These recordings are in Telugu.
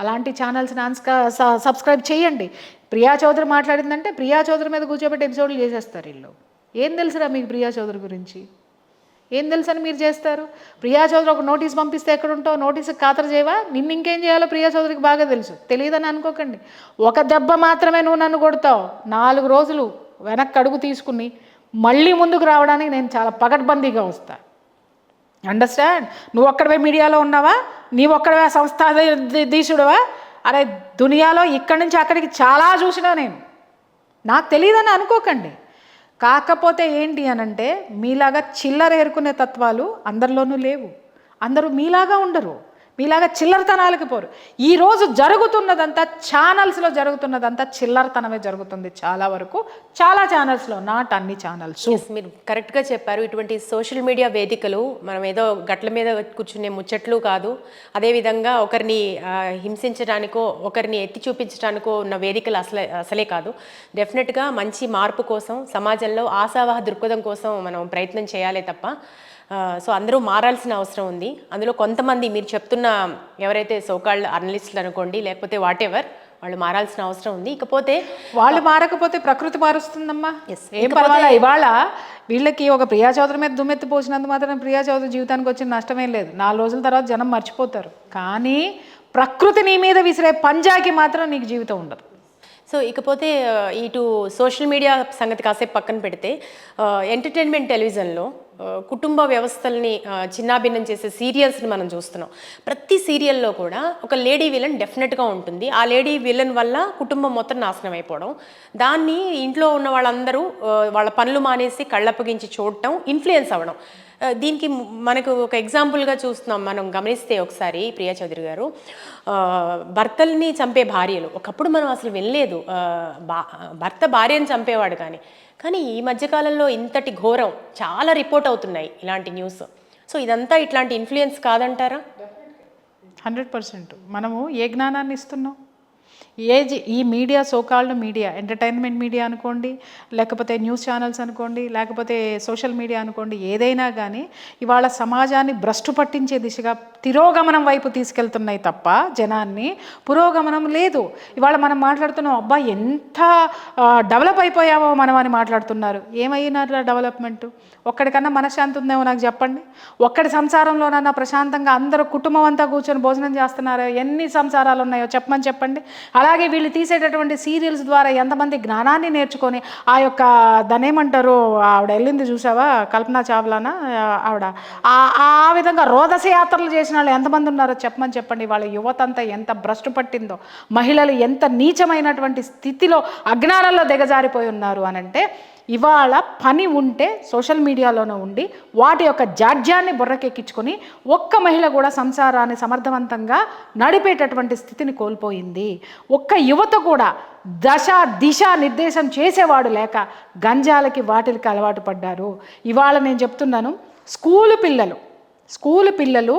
అలాంటి ఛానల్స్ని సబ్స్క్రైబ్ చేయండి. ప్రియా చౌదరి మాట్లాడిందంటే ప్రియా చౌదరి మీద కూర్చోబెట్టి ఎపిసోడ్లు చేసేస్తారు వీళ్ళు. ఏం తెలుసురా మీకు ప్రియా చౌదరి గురించి? ఏం తెలుసని మీరు చేస్తారు? ప్రియా చౌదరి ఒక నోటీస్ పంపిస్తే ఎక్కడుంటావు? నోటీస్కి ఖాతరు చేయవా? నిన్ను ఇంకేం చేయాలో ప్రియా చౌదరికి బాగా తెలుసు. తెలియదని అనుకోకండి. ఒక దెబ్బ మాత్రమే నువ్వు నన్ను కొడతావు. 4 రోజులు వెనక్కి అడుగు తీసుకుని మళ్ళీ ముందుకు రావడానికి నేను చాలా పకడ్బందీగా వస్తా. అండర్స్టాండ్? నువ్వు ఒక్కడవే మీడియాలో ఉన్నావా? నీవు ఒక్కడవే సంస్థాధీశుడవా? అరే దునియాలో ఇక్కడి నుంచి అక్కడికి చాలా చూసినా నేను. నాకు తెలియదని అనుకోకండి. కాకపోతే ఏంటి అనంటే మీలాగా చిల్లర ఏరుకునే తత్వాలు అందరిలోనూ లేవు. అందరూ మీలాగా ఉండరు. మీలాగా చిల్లరతనాలకి పోరు. ఈరోజు జరుగుతున్నదంతా ఛానల్స్లో జరుగుతున్నదంతా చిల్లరతనమే జరుగుతుంది చాలా వరకు, చాలా ఛానల్స్లో, నాట్ అన్ని ఛానల్స్. మీరు కరెక్ట్గా చెప్పారు. ఇటువంటి సోషల్ మీడియా వేదికలు మనం ఏదో గట్ల మీద కూర్చునే ముచ్చట్లు కాదు. అదేవిధంగా ఒకరిని హింసించడానికో ఒకరిని ఎత్తి చూపించడానికో ఉన్న వేదికలు అసలే కాదు. డెఫినెట్గా మంచి మార్పు కోసం, సమాజంలో ఆశావాహ దృక్పథం కోసం మనం ప్రయత్నం చేయాలే తప్ప సో అందరూ మారాల్సిన అవసరం ఉంది. అందులో కొంతమంది మీరు చెప్తున్న ఎవరైతే సోకాల్డ్ అర్నలిస్టులు అనుకోండి, లేకపోతే వాటెవర్, వాళ్ళు మారాల్సిన అవసరం ఉంది. ఇకపోతే వాళ్ళు మారకపోతే ప్రకృతి మారుస్తుందమ్మా. ఏం పర్వాలా. ఇవాళ వీళ్ళకి ఒక ప్రియా చౌదరి మీద దుమ్మెత్తి పోసినందుకు మాత్రం ప్రియా చౌదరి జీవితానికి వచ్చిన నష్టమేం లేదు. 4 రోజుల తర్వాత జనం మర్చిపోతారు. కానీ ప్రకృతి నీ మీద విసిరే పంజాకి మాత్రం నీకు జీవితం ఉండదు. సో ఇకపోతే ఇటు సోషల్ మీడియా సంగతి కాసేపు పక్కన పెడితే ఎంటర్టైన్మెంట్ టెలివిజన్లో కుటుంబ వ్యవస్థల్ని చిన్నాభిన్నం చేసే సీరియల్స్ని మనం చూస్తున్నాం. ప్రతి సీరియల్లో కూడా ఒక లేడీ విలన్ డెఫినెట్గా ఉంటుంది. ఆ లేడీ విలన్ వల్ల కుటుంబం మొత్తం నాశనం అయిపోవడం, దాన్ని ఇంట్లో ఉన్న వాళ్ళందరూ వాళ్ళ పనులు మానేసి కళ్ళప్పగించి చూడటం, ఇన్ఫ్లుయెన్స్ అవ్వడం. దీనికి మనకు ఒక ఎగ్జాంపుల్గా చూస్తున్నాం. మనం గమనిస్తే ఒకసారి ప్రియా చౌదరి గారు, భర్తల్ని చంపే భార్యలు ఒకప్పుడు మనం అసలు వినలేదు. భర్త భార్యను చంపేవాడు కానీ ఈ మధ్యకాలంలో ఇంతటి ఘోరం చాలా రిపోర్ట్ అవుతున్నాయి ఇలాంటి న్యూస్. సో ఇదంతా ఇట్లాంటి ఇన్ఫ్లుయెన్స్ కాదంటారా? 100%. మనము ఏ జ్ఞానాన్ని ఇస్తున్నాం? ఈ media, so called media, entertainment media అనుకోండి, లేకపోతే న్యూస్ ఛానల్స్ అనుకోండి, లేకపోతే సోషల్ మీడియా అనుకోండి, ఏదైనా కానీ ఇవాళ సమాజాన్ని భ్రష్టు పట్టించే దిశగా తిరోగమనం వైపు తీసుకెళ్తున్నాయి తప్ప జనాన్ని పురోగమనం లేదు. ఇవాళ మనం మాట్లాడుతున్నాం, అబ్బా ఎంత డెవలప్ అయిపోయామో మనం అని మాట్లాడుతున్నారు. ఏమైనా డెవలప్మెంట్? ఒక్కడికన్నా మనశ్శాంతి ఉందేమో నాకు చెప్పండి. ఒక్కడి సంసారంలోనన్నా ప్రశాంతంగా అందరూ కుటుంబం అంతా కూర్చొని భోజనం చేస్తున్నారో? ఎన్ని సంసారాలు ఉన్నాయో చెప్పమని చెప్పండి. అలాగే వీళ్ళు తీసేటటువంటి సీరియల్స్ ద్వారా ఎంతమంది జ్ఞానాన్ని నేర్చుకొని ఆ యొక్క దాన్ని ఏమంటారు, ఆవిడ వెళ్ళింది చూసావా, కల్పనా చావ్లానా ఆవిడ, ఆ విధంగా రోదస యాత్రలు చేసిన వాళ్ళు ఎంతమంది ఉన్నారో చెప్పమని చెప్పండి. వాళ్ళ యువత అంతా ఎంత భ్రష్టు పట్టిందో, మహిళలు ఎంత నీచమైనటువంటి స్థితిలో అజ్ఞానంలో దిగజారిపోయి ఉన్నారు అనంటే, ఇవాళ పని ఉంటే సోషల్ మీడియాలోనే ఉండి వాటి యొక్క జాడ్యాన్ని బుర్రకెక్కించుకొని ఒక్క మహిళ కూడా సంసారాన్ని సమర్థవంతంగా నడిపేటటువంటి స్థితిని కోల్పోయింది. ఒక్క యువత కూడా దిశ నిర్దేశం చేసేవాడు లేక గంజాలకి వాటికి అలవాటు పడ్డారు. ఇవాళ నేను చెప్తున్నాను, స్కూలు పిల్లలు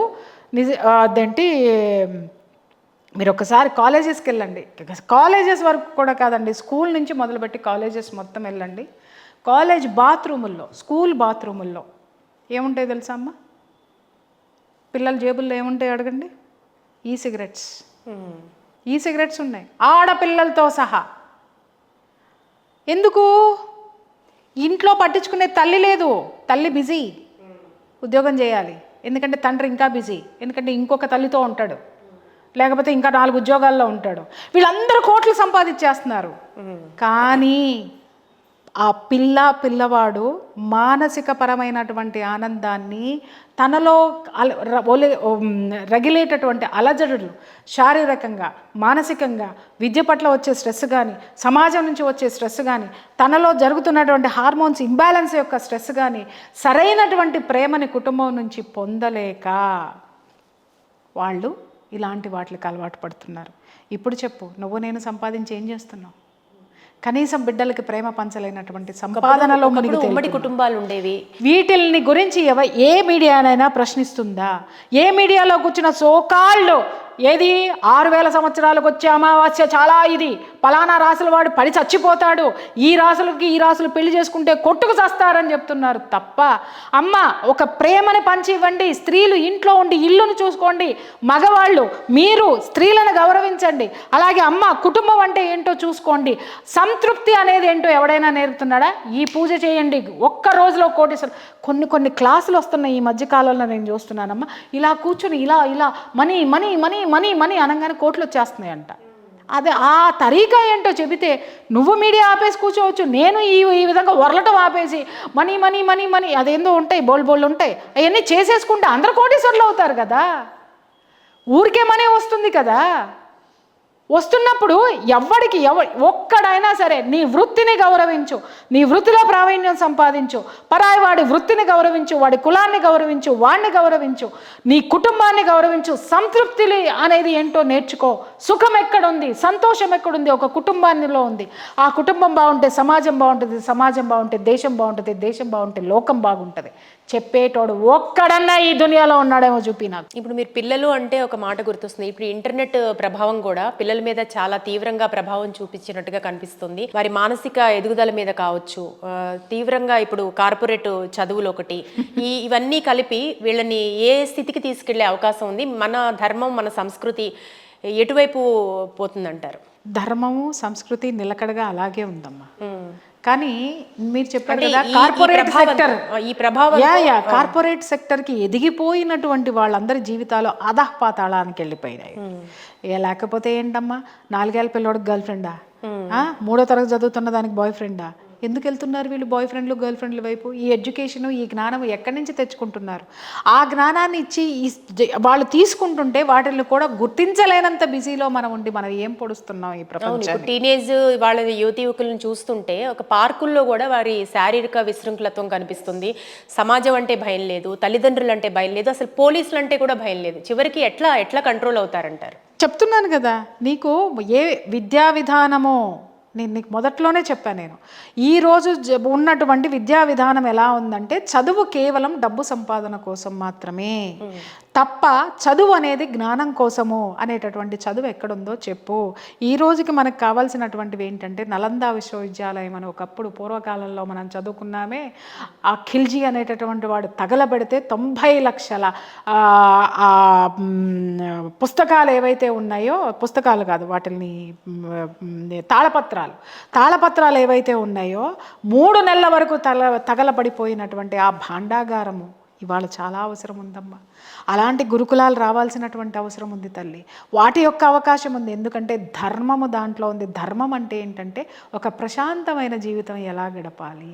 అదేంటి, మీరు ఒకసారి కాలేజెస్కి వెళ్ళండి. కాలేజెస్ వరకు కూడా కాదండి, స్కూల్ నుంచి మొదలుపెట్టి కాలేజెస్ మొత్తం వెళ్ళండి. కాలేజ్ బాత్రూముల్లో, స్కూల్ బాత్రూముల్లో ఏముంటాయి తెలుసా అమ్మ? పిల్లల జేబుల్లో ఏముంటాయి అడగండి? ఈ సిగరెట్స్ ఉన్నాయి, ఆడపిల్లలతో సహా. ఎందుకు? ఇంట్లో పట్టించుకునే తల్లి లేదు. తల్లి బిజీ, ఉద్యోగం చేయాలి. ఎందుకంటే తండ్రి ఇంకా బిజీ, ఎందుకంటే ఇంకొక తల్లితో ఉంటాడు, లేకపోతే ఇంకా 4 ఉద్యోగాల్లో ఉంటాడు. వీళ్ళందరూ కోట్లు సంపాదించేస్తున్నారు. కానీ ఆ పిల్లవాడు మానసిక పరమైనటువంటి ఆనందాన్ని, తనలో రగిలేటటువంటి అలజడులు, శారీరకంగా మానసికంగా, విద్య పట్ల వచ్చే స్ట్రెస్ కానీ, సమాజం నుంచి వచ్చే స్ట్రెస్ కానీ, తనలో జరుగుతున్నటువంటి హార్మోన్స్ ఇంబ్యాలెన్స్ యొక్క స్ట్రెస్ కానీ, సరైనటువంటి ప్రేమని కుటుంబం నుంచి పొందలేక వాళ్ళు ఇలాంటి వాటికి అలవాటు పడుతున్నారు. ఇప్పుడు చెప్పు, నువ్వు నేను సంపాదించి ఏం చేస్తున్నావు? కనీసం బిడ్డలకి ప్రేమ పంచలేనటువంటి సంపాదనలో ఉమ్మడి కుటుంబాలు ఉండేవి. వీటిల్ని గురించి ఏ మీడియానైనా ప్రశ్నిస్తుందా? ఏ మీడియాలో కూర్చున్న సోకాల్డ్ ఏది 6000 సంవత్సరాలకు వచ్చే అమావాస్య చాలా ఇది, పలానా రాసుల వాడు పడి చచ్చిపోతాడు, ఈ రాసులకి ఈ రాసులు పెళ్లి చేసుకుంటే కొట్టుకు చస్తారని చెప్తున్నారు తప్ప, అమ్మ ఒక ప్రేమని పంచి ఇవ్వండి, స్త్రీలు ఇంట్లో ఉండి ఇల్లును చూసుకోండి, మగవాళ్ళు మీరు స్త్రీలను గౌరవించండి, అలాగే అమ్మ కుటుంబం అంటే ఏంటో చూసుకోండి, సంతృప్తి అనేది ఏంటో ఎవడైనా నేర్పుతున్నాడా? ఈ పూజ చేయండి, ఒక్క రోజులో కోటేశ్వరం. కొన్ని క్లాసులు వస్తున్నాయి ఈ మధ్యకాలంలో, నేను చూస్తున్నానమ్మా, ఇలా కూర్చొని ఇలా ఇలా money money money money money అనగానే కోట్లు వచ్చేస్తున్నాయంట. అదే ఆ తరీకా ఏంటో చెబితే నువ్వు మీడియా ఆపేసి కూర్చోవచ్చు, నేను ఈ విధంగా వరలటం ఆపేసి మనీ మనీ మనీ మనీ అదేందో ఉంటాయి, బోళ్ళు ఉంటాయి, అవన్నీ చేసేసుకుంటే అందరూ కోటీశ్వరులు అవుతారు కదా. ఊరికే మనీ వస్తుంది కదా. వస్తున్నప్పుడు ఒక్కడైనా సరే నీ వృత్తిని గౌరవించు, నీ వృత్తిలో ప్రావీణ్యం సంపాదించు, పరాయి వాడి వృత్తిని గౌరవించు, వాడి కులాన్ని గౌరవించు, వాడిని గౌరవించు, నీ కుటుంబాన్ని గౌరవించు, సంతృప్తి అనేది ఏంటో నేర్చుకో. సుఖం ఎక్కడుంది, సంతోషం ఎక్కడుంది, ఒక కుటుంబానిలో ఉంది. ఆ కుటుంబం బాగుంటే సమాజం బాగుంటుంది, సమాజం బాగుంటే దేశం బాగుంటుంది, దేశం బాగుంటే లోకం బాగుంటుంది. చెప్పేటోడు ఒక్కడన్నా ఈ దునియాలో ఉన్నాడేమో చూపి నాకు. ఇప్పుడు మీరు పిల్లలు అంటే ఒక మాట గుర్తొస్తుంది. ఇప్పుడు ఇంటర్నెట్ ప్రభావం కూడా పిల్లల మీద చాలా తీవ్రంగా ప్రభావం చూపించినట్టుగా కనిపిస్తుంది. వారి మానసిక ఎదుగుదల మీద కావచ్చు, తీవ్రంగా ఇప్పుడు కార్పొరేట్ చదువులు ఒకటి, ఇవన్నీ కలిపి వీళ్ళని ఏ స్థితికి తీసుకెళ్లే అవకాశం ఉంది? మన ధర్మం, మన సంస్కృతి ఎటువైపు పోతుందంటారు? ధర్మము సంస్కృతి నిలకడగా అలాగే ఉందమ్మా. కానీ మీరు చెప్పారు కదా కార్పొరేట్ సెక్టర్, ఈ ప్రభావం కార్పొరేట్ సెక్టర్కి ఎదిగిపోయినటువంటి వాళ్ళందరి జీవితాలు అధఃపాతాళానికి వెళ్ళిపోయినాయి. లేకపోతే ఏంటమ్మా, 4 ఏళ్ల పిల్లోడికి గర్ల్ ఫ్రెండా, 3వ తరగతి చదువుతున్న దానికి బాయ్ ఫ్రెండా? ఎందుకు వెళ్తున్నారు వీళ్ళు బాయ్ ఫ్రెండ్లు గర్ల్ ఫ్రెండ్ల వైపు? ఈ ఎడ్యుకేషను ఈ జ్ఞానం ఎక్కడి నుంచి తెచ్చుకుంటున్నారు? ఆ జ్ఞానాన్ని ఇచ్చి వాళ్ళు తీసుకుంటుంటే వాటిని కూడా గుర్తించలేనంత బిజీలో మనం ఉండి మనం ఏం పొడుస్తున్నాం ఈ ప్రపంచం. టీనేజ్ వాళ్ళ యువకులను చూస్తుంటే ఒక పార్కుల్లో కూడా వారి శారీరక విశృంఖలత్వం కనిపిస్తుంది. సమాజం అంటే భయం లేదు, తల్లిదండ్రులు అంటే భయం లేదు, అసలు పోలీసులు అంటే కూడా భయం లేదు. చివరికి ఎట్లా కంట్రోల్ అవుతారంటారు? చెప్తున్నాను కదా నీకు, ఏ విద్యా విధానమో నేను నీకు మొదట్లోనే చెప్పాను. నేను ఈరోజు ఉన్నటువంటి విద్యా విధానం ఎలా ఉందంటే చదువు కేవలం డబ్బు సంపాదన కోసం మాత్రమే తప్ప చదువు అనేది జ్ఞానం కోసము అనేటటువంటి చదువు ఎక్కడుందో చెప్పు. ఈ రోజుకి మనకు కావాల్సినటువంటివి ఏంటంటే నలంద విశ్వవిద్యాలయం అని ఒకప్పుడు పూర్వకాలంలో మనం చదువుకున్నామే. ఆ ఖిల్జీ అనేటటువంటి వాడు తగలబెడితే 90 లక్షల పుస్తకాలు ఏవైతే ఉన్నాయో, పుస్తకాలు కాదు వాటిని తాళపత్రాలు ఏవైతే ఉన్నాయో 3 నెలల వరకు తగలబడిపోయినటువంటి ఆ భాండాగారము ఇవాళ చాలా అవసరం ఉందమ్మా. అలాంటి గురుకులాలు రావాల్సినటువంటి అవసరం ఉంది తల్లి. వాటి యొక్క అవకాశం ఉంది. ఎందుకంటే ధర్మము దాంట్లో ఉంది. ధర్మం అంటే ఏంటంటే ఒక ప్రశాంతమైన జీవితం ఎలా గడపాలి,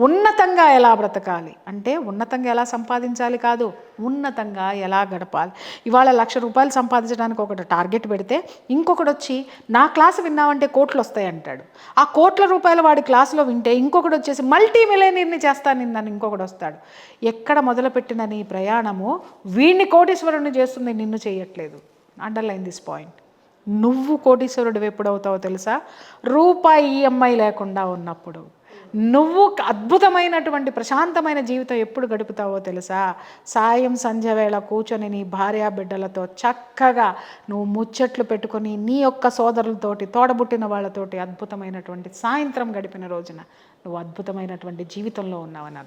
ఉన్నతంగా ఎలా బ్రతకాలి, అంటే ఉన్నతంగా ఎలా సంపాదించాలి కాదు, ఉన్నతంగా ఎలా గడపాలి. ఇవాళ 1,00,000 రూపాయలు సంపాదించడానికి ఒకటి టార్గెట్ పెడితే ఇంకొకటి వచ్చి నా క్లాసు విన్నావంటే కోట్లు వస్తాయి అంటాడు. ఆ కోట్ల రూపాయలు వాడి క్లాసులో వింటే ఇంకొకటి వచ్చేసి మల్టీ మిలియనీర్ని చేస్తాను నిన్ను ఇంకొకటి వస్తాడు. ఎక్కడ మొదలుపెట్టిన నీ ప్రయాణము వీడిని కోటీశ్వరుని చేస్తుంది, నిన్ను చేయట్లేదు. Underline this point. నువ్వు కోటీశ్వరుడు ఎప్పుడవుతావో తెలుసా? రూపాయి ఈఎంఐ లేకుండా ఉన్నప్పుడు. నువ్వు అద్భుతమైనటువంటి ప్రశాంతమైన జీవితం ఎప్పుడు గడుపుతావో తెలుసా? సాయం సంధ్య వేళ కూర్చొని నీ భార్యా బిడ్డలతో చక్కగా నువ్వు ముచ్చట్లు పెట్టుకొని నీ యొక్క సోదరులతోటి, తోడబుట్టిన వాళ్ళతోటి అద్భుతమైనటువంటి సాయంత్రం గడిపిన రోజున నువ్వు అద్భుతమైనటువంటి జీవితంలో ఉన్నావని అర్థం.